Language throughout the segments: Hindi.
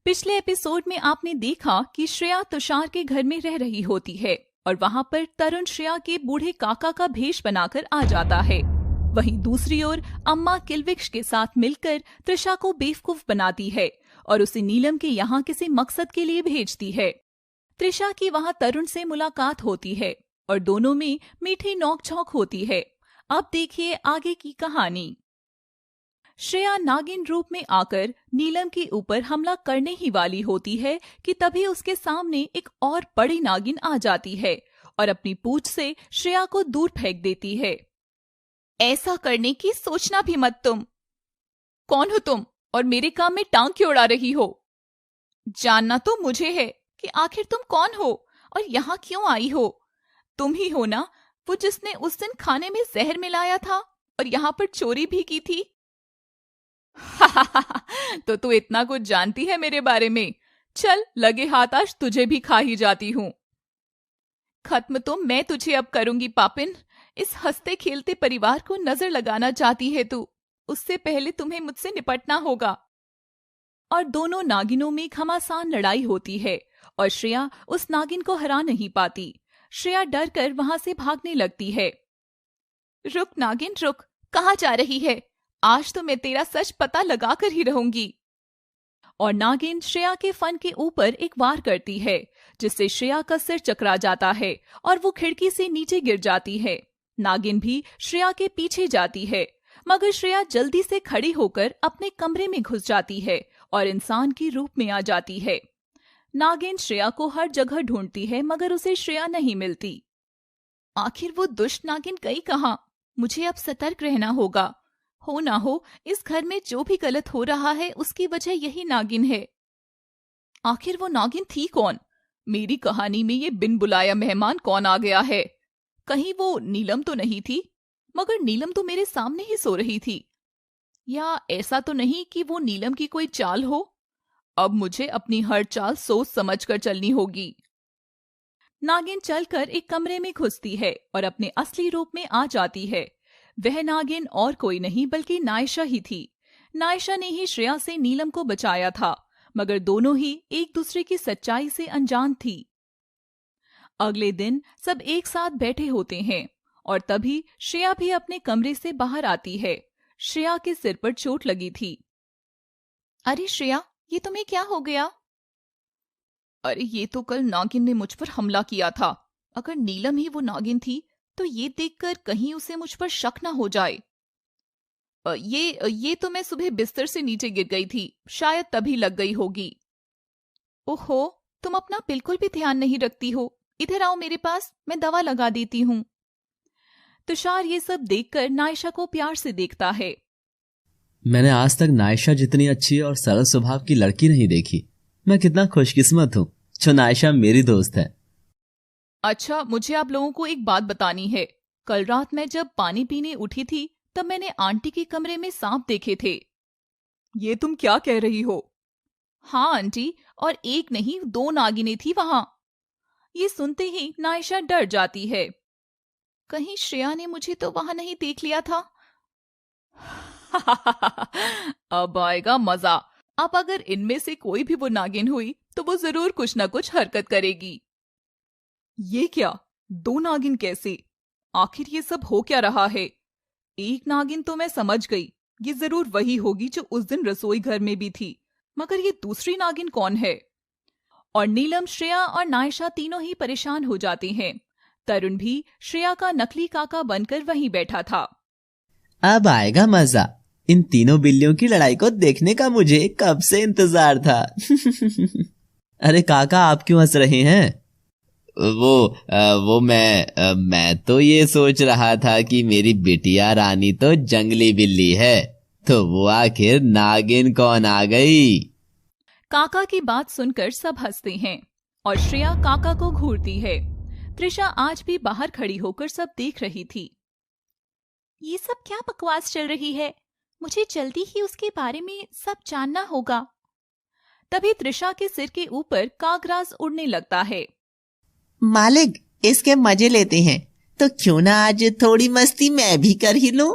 पिछले एपिसोड में आपने देखा कि श्रेया तुषार के घर में रह रही होती है और वहाँ पर तरुण श्रेया के बूढ़े काका का भेष बनाकर आ जाता है। वहीं दूसरी ओर अम्मा किल्विक्स के साथ मिलकर त्रिशा को बेवकूफ बनाती है और उसे नीलम के यहाँ किसी मकसद के लिए भेजती है। त्रिशा की वहाँ तरुण से मुलाकात होती है और दोनों में मीठी नोक-झोंक होती है। अब देखिए आगे की कहानी। श्रेया नागिन रूप में आकर नीलम के ऊपर हमला करने ही वाली होती है कि तभी उसके सामने एक और बड़ी नागिन आ जाती है और अपनी पूंछ से श्रेया को दूर फेंक देती है। ऐसा करने की सोचना भी मत तुम। कौन हो तुम और मेरे काम में टांग क्यों अड़ा रही हो? जानना तो मुझे है कि आखिर तुम कौन हो और यहाँ क्यों आई हो। तुम ही हो ना वो जिसने उस दिन खाने में जहर मिलाया था और यहाँ पर चोरी भी की थी। तो तू इतना कुछ जानती है मेरे बारे में। चल लगे हाथ आज तुझे भी खा ही जाती हूँ। खत्म तो मैं तुझे अब करूंगी पापिन। इस हंसते खेलते परिवार को नजर लगाना चाहती है तू, उससे पहले तुम्हें मुझसे निपटना होगा। और दोनों नागिनों में घमासान लड़ाई होती है और श्रेया उस नागिन को हरा नहीं पाती। श्रेया डर कर वहां से भागने लगती है। रुक नागिन रुक, कहाँ जा रही है? आज तो मैं तेरा सच पता लगा कर ही रहूंगी। और नागिन श्रेया के फन के ऊपर एक वार करती है जिससे श्रेया का सिर चकरा जाता है और वो खिड़की से नीचे गिर जाती है। नागिन भी श्रेया के पीछे जाती है मगर श्रेया जल्दी से खड़ी होकर अपने कमरे में घुस जाती है और इंसान की रूप में आ जाती है। नागिन श्रेया को हर जगह ढूंढती है मगर उसे श्रेया नहीं मिलती। आखिर वो दुष्ट नागिन गई कहाँ? मुझे अब सतर्क रहना होगा। हो ना हो इस घर में जो भी गलत हो रहा है उसकी वजह यही नागिन है। आखिर वो नागिन थी कौन? मेरी कहानी में ये बिन बुलाया मेहमान कौन आ गया है? कहीं वो नीलम तो नहीं थी? मगर नीलम तो मेरे सामने ही सो रही थी। या ऐसा तो नहीं कि वो नीलम की कोई चाल हो? अब मुझे अपनी हर चाल सोच समझकर चलनी होगी। नागिन चलकर एक कमरे में घुसती है और अपने असली रूप में आ जाती है। वह नागिन और कोई नहीं बल्कि नायशा ही थी। नायशा ने ही श्रेया से नीलम को बचाया था मगर दोनों ही एक दूसरे की सच्चाई से अनजान थी। अगले दिन सब एक साथ बैठे होते हैं और तभी श्रेया भी अपने कमरे से बाहर आती है। श्रेया के सिर पर चोट लगी थी। अरे श्रेया, ये तुम्हें क्या हो गया? अरे ये तो कल नागिन ने मुझ पर हमला किया था। अगर नीलम ही वो नागिन थी तो ये देखकर कहीं उसे मुझ पर शक ना हो जाए। ये तो मैं सुबह बिस्तर से नीचे गिर गई थी, शायद तभी लग गई होगी। ओहो, तुम अपना बिल्कुल भी ध्यान नहीं रखती हो। इधर आओ मेरे पास, मैं दवा लगा देती हूँ। तुषार ये सब देखकर नायशा को प्यार से देखता है। मैंने आज तक नायशा जितनी अच्छी और सरल स्वभाव की लड़की नहीं देखी। मैं कितना खुशकिस्मत हूँ जो नायशा मेरी दोस्त है। अच्छा, मुझे आप लोगों को एक बात बतानी है। कल रात मैं जब पानी पीने उठी थी तब मैंने आंटी के कमरे में सांप देखे थे। ये तुम क्या कह रही हो? हाँ आंटी, और एक नहीं 2 नागिनें थी वहां। ये सुनते ही नायशा डर जाती है। कहीं श्रेया ने मुझे तो वहां नहीं देख लिया था? अब आएगा मजा। अब अगर इनमें से कोई भी वो नागिन हुई तो वो जरूर कुछ ना कुछ हरकत करेगी। ये क्या? 2 नागिन कैसे? आखिर ये सब हो क्या रहा है? एक नागिन तो मैं समझ गई, ये जरूर वही होगी जो उस दिन रसोई घर में भी थी। मगर ये दूसरी नागिन कौन है? और नीलम, श्रेया और नायशा तीनों ही परेशान हो जाते हैं। तरुण भी श्रेया का नकली काका बनकर वहीं बैठा था। अब आएगा मजा। इन तीनों बिल्लियों की लड़ाई को देखने का मुझे कब से इंतजार था। अरे काका, आप क्यों हंस रहे हैं? वो मैं तो ये सोच रहा था कि मेरी बिटिया रानी तो जंगली बिल्ली है, तो वो आखिर नागिन कौन आ गई? काका की बात सुनकर सब हंसते हैं और श्रेया काका को घूरती है। त्रिशा आज भी बाहर खड़ी होकर सब देख रही थी। ये सब क्या बकवास चल रही है? मुझे जल्दी ही उसके बारे में सब जानना होगा। तभी त्रिशा के सिर के ऊपर कागराज उड़ने लगता है। मालिक, इसके मजे लेते हैं, तो क्यों ना आज थोड़ी मस्ती मैं भी कर ही लूं?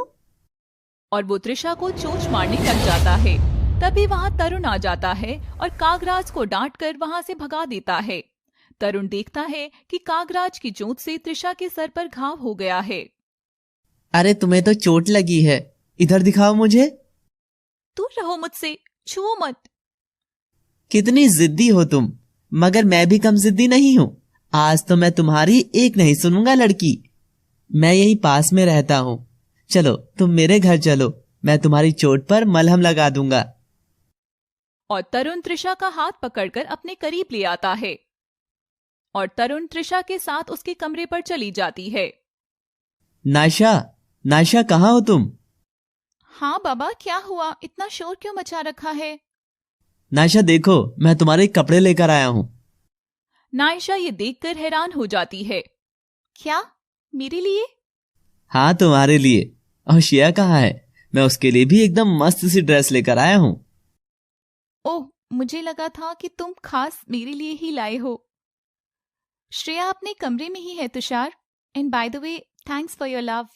और वो त्रिशा को चोंच मारने लग जाता है। तभी वहां तरुण आ जाता है और कागराज को डांट कर वहां से भगा देता है। तरुण देखता है कि कागराज की चोट से त्रिशा के सर पर घाव हो गया है। अरे तुम्हें तो चोट लगी है, इधर दिखाओ मुझे। दूर रहो मुझसे, छुओ मत। कितनी जिद्दी हो तुम, मगर मैं भी कम जिद्दी नहीं हूँ। आज तो मैं तुम्हारी एक नहीं सुनूंगा लड़की। मैं यहीं पास में रहता हूँ, चलो तुम मेरे घर चलो, मैं तुम्हारी चोट पर मलहम लगा दूंगा। और तरुण त्रिशा का हाथ पकड़कर अपने करीब ले आता है और तरुण त्रिशा के साथ उसके कमरे पर चली जाती है। नायशा, नायशा कहाँ हो तुम? हाँ बाबा, क्या हुआ? इतना शोर क्यों मचा रखा है? नायशा देखो, मैं तुम्हारे कपड़े लेकर आया हूँ। नायशा ये देखकर हैरान हो जाती है। क्या, मेरे लिए? हाँ तुम्हारे लिए। और शिया कहाँ है? मैं उसके लिए भी एकदम मस्त सी ड्रेस लेकर आया हूँ। ओह, मुझे लगा था कि तुम खास मेरे लिए ही लाए हो। श्रेया अपने कमरे में ही है Tushar, and by the way thanks for your love.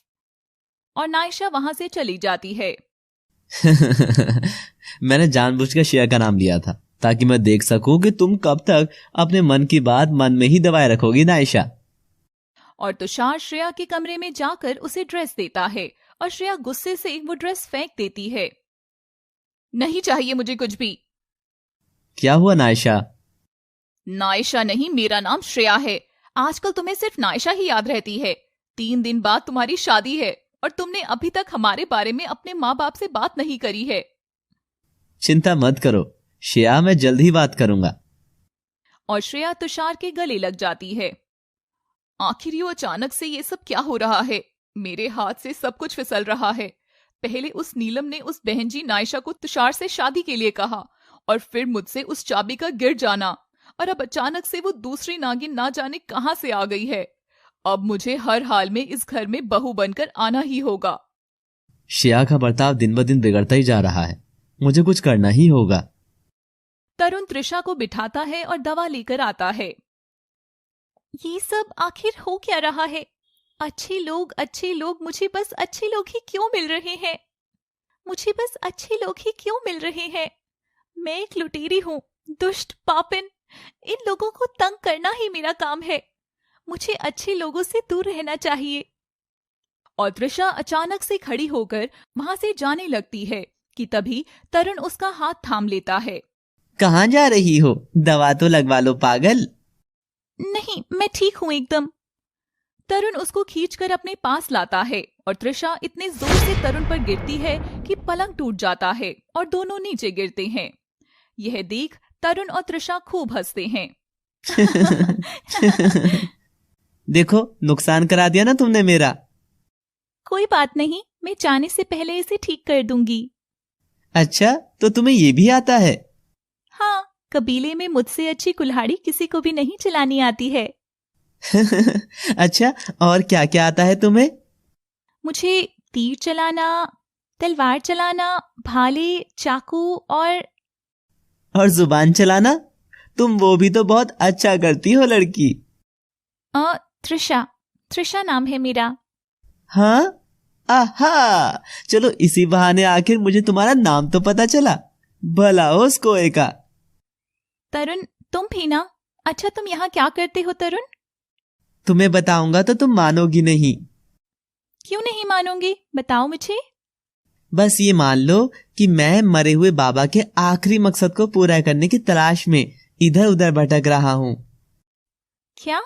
और नायशा वहां से चली जाती है। मैंने जानबूझकर शिया का नाम लिया था ताकि मैं देख सकूं कि तुम कब तक अपने मन की बात मन में ही दबाए रखोगी नायशा। और तुषार श्रेया के कमरे में जाकर उसे ड्रेस देता है और श्रेया गुस्से से वो ड्रेस फेंक देती है। नहीं चाहिए मुझे कुछ भी। क्या हुआ नायशा? नायशा नहीं, मेरा नाम श्रेया है। आजकल तुम्हें सिर्फ नायशा ही याद रहती है। 3 दिन बाद तुम्हारी शादी है और तुमने अभी तक हमारे बारे में अपने माँ बाप से बात नहीं करी है। चिंता मत करो श्रेया, मैं जल्द ही बात करूंगा। और श्रेया तुषार के गले लग जाती है। आखिर यूं अचानक से ये सब क्या हो रहा है? मेरे हाथ से सब कुछ फिसल रहा है। पहले उस नीलम ने उस बहन जी नायशा को तुषार से शादी के लिए कहा और फिर मुझसे उस चाबी का गिर जाना, और अब अचानक से वो दूसरी नागिन ना जाने कहां से आ गई है। अब मुझे हर हाल में इस घर में बहू बनकर आना ही होगा। श्रेया का बर्ताव दिन ब दिन बिगड़ता ही जा रहा है, मुझे कुछ करना ही होगा। तरुण त्रिशा को बिठाता है और दवा लेकर आता है। ये सब आखिर हो क्या रहा है? अच्छे लोग मुझे बस अच्छे लोग ही क्यों मिल रहे हैं? मुझे बस अच्छे लोग ही क्यों मिल रहे हैं? मैं एक लुटेरी हूँ, दुष्ट, पापिन। इन लोगों को तंग करना ही मेरा काम है। मुझे अच्छे लोगों से दूर रहना चाहिए। और त्रिशा अचानक से खड़ी होकर वहां से जाने लगती है कि तभी तरुण उसका हाथ थाम लेता है। कहाँ जा रही हो? दवा तो लगवा लो पागल। नहीं, मैं ठीक हूं एकदम। तरुण उसको खींचकर अपने पास लाता है और त्रिशा इतने जोर से तरुण पर गिरती है कि पलंग टूट जाता है और दोनों नीचे गिरते हैं। यह देख तरुण और त्रिशा खूब हंसते हैं। देखो, नुकसान करा दिया ना तुमने मेरा। कोई बात नहीं, मैं जाने से पहले इसे ठीक कर दूंगी। अच्छा, तो तुम्हें ये भी आता है? हाँ, कबीले में मुझसे अच्छी कुल्हाड़ी किसी को भी नहीं चलानी आती है। अच्छा, और क्या क्या आता है तुम्हें? मुझे तीर चलाना, तलवार चलाना, भाले, चाकू और जुबान चलाना? तुम वो भी तो बहुत अच्छा करती हो लड़की। त्रिशा नाम है मेरा। हाँ, आहा, चलो इसी बहाने आखिर मुझे तुम्हारा नाम तो पता चला। भला हो उस कोए का। तरुण, तुम भी ना? अच्छा, तुम यहाँ क्या करते हो तरुण? तुम्हें बताऊंगा तो तुम मानोगी नहीं। क्यों नहीं मानूंगी? बताओ मुझे। बस ये मान लो कि मैं मरे हुए बाबा के आखिरी मकसद को पूरा करने की तलाश में इधर उधर भटक रहा हूँ। क्या?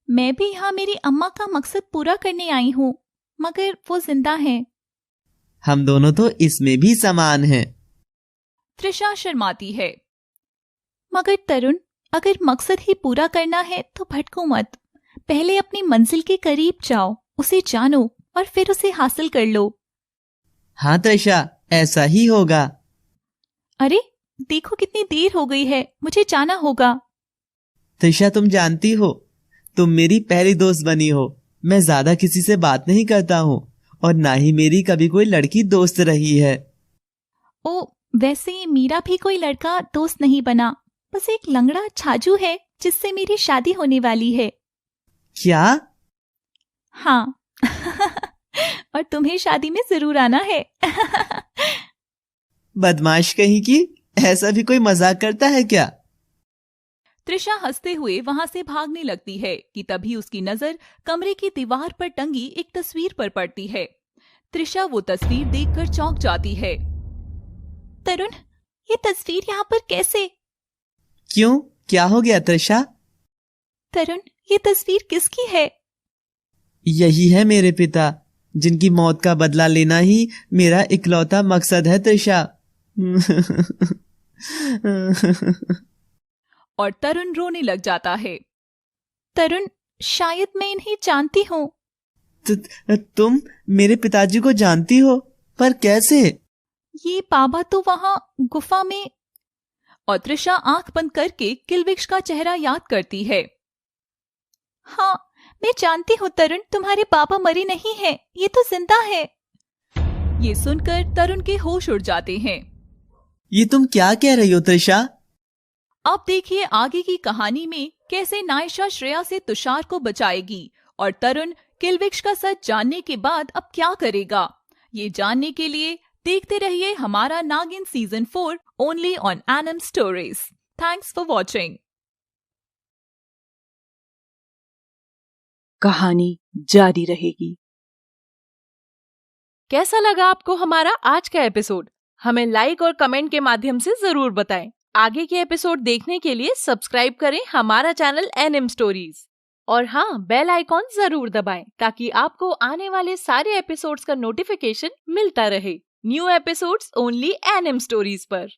मैं भी यहाँ मेरी अम्मा का मकसद पूरा करने आई हूँ, मगर वो जिंदा हैं। हम दोनों तो इसमें भी समान हैं। त्रिशा शर्माती है। मगर तरुण, अगर मकसद ही पूरा करना है तो भटको मत। पहले अपनी मंजिल के करीब जाओ, उसे जानो और फिर उसे हासिल कर लो। हाँ त्रिशा, ऐसा ही होगा। अरे देखो, कितनी देर हो गई है, मुझे जाना होगा। त्रिशा, तुम जानती हो तुम मेरी पहली दोस्त बनी हो। मैं ज्यादा किसी से बात नहीं करता हूँ और ना ही मेरी कभी कोई लड़की दोस्त रही है। ओ, वैसे मेरा भी कोई लड़का दोस्त नहीं बना। बस एक लंगड़ा छाजू है जिससे मेरी शादी होने वाली है। क्या? हाँ। और तुम्हें शादी में जरूर आना है। बदमाश कहीं की, ऐसा भी कोई मजाक करता है क्या? त्रिशा हंसते हुए वहां से भागने लगती है कि तभी उसकी नजर कमरे की दीवार पर टंगी एक तस्वीर पर पड़ती है। त्रिशा वो तस्वीर देखकर चौंक जाती है। तरुण, ये तस्वीर यहाँ पर कैसे? क्यों, क्या हो गया त्रिशा? तरुण, ये तस्वीर किसकी है? यही है मेरे पिता, जिनकी मौत का बदला लेना ही मेरा इकलौता मकसद है त्रिशा। और तरुण रोने लग जाता है। तरुण, शायद मैं इन्हें जानती हूँ। तुम मेरे पिताजी को जानती हो, पर कैसे? ये बाबा तो वहां गुफा में। और त्रिशा आंख बंद करके किल्विक्स का चेहरा याद करती है। हाँ, मैं जानती हूँ तरुण, तुम्हारे पापा मरे नहीं हैं, ये तो जिंदा है। ये सुनकर तरुण के होश उड़ जाते हैं। ये तुम क्या कह रही हो त्रिशा? अब देखिए आगे की कहानी में कैसे नायशा श्रेया से तुषार को बचाएगी और तरुण किल्विक्स का सच जानने के बाद अब क्या करेगा। ये जानने के लिए देखते रहिए हमारा Naagin season 4 only on NM stories. Thanks for watching. कहानी जारी रहेगी। कैसा लगा आपको हमारा आज का एपिसोड? हमें लाइक और कमेंट के माध्यम से जरूर बताएं। आगे के एपिसोड देखने के लिए सब्सक्राइब करें हमारा चैनल एनएम स्टोरीज और हाँ, बेल आइकॉन जरूर दबाएं ताकि आपको आने वाले सारे एपिसोड्स का नोटिफिकेशन मिलता रहे। New episodes only NM stories पर।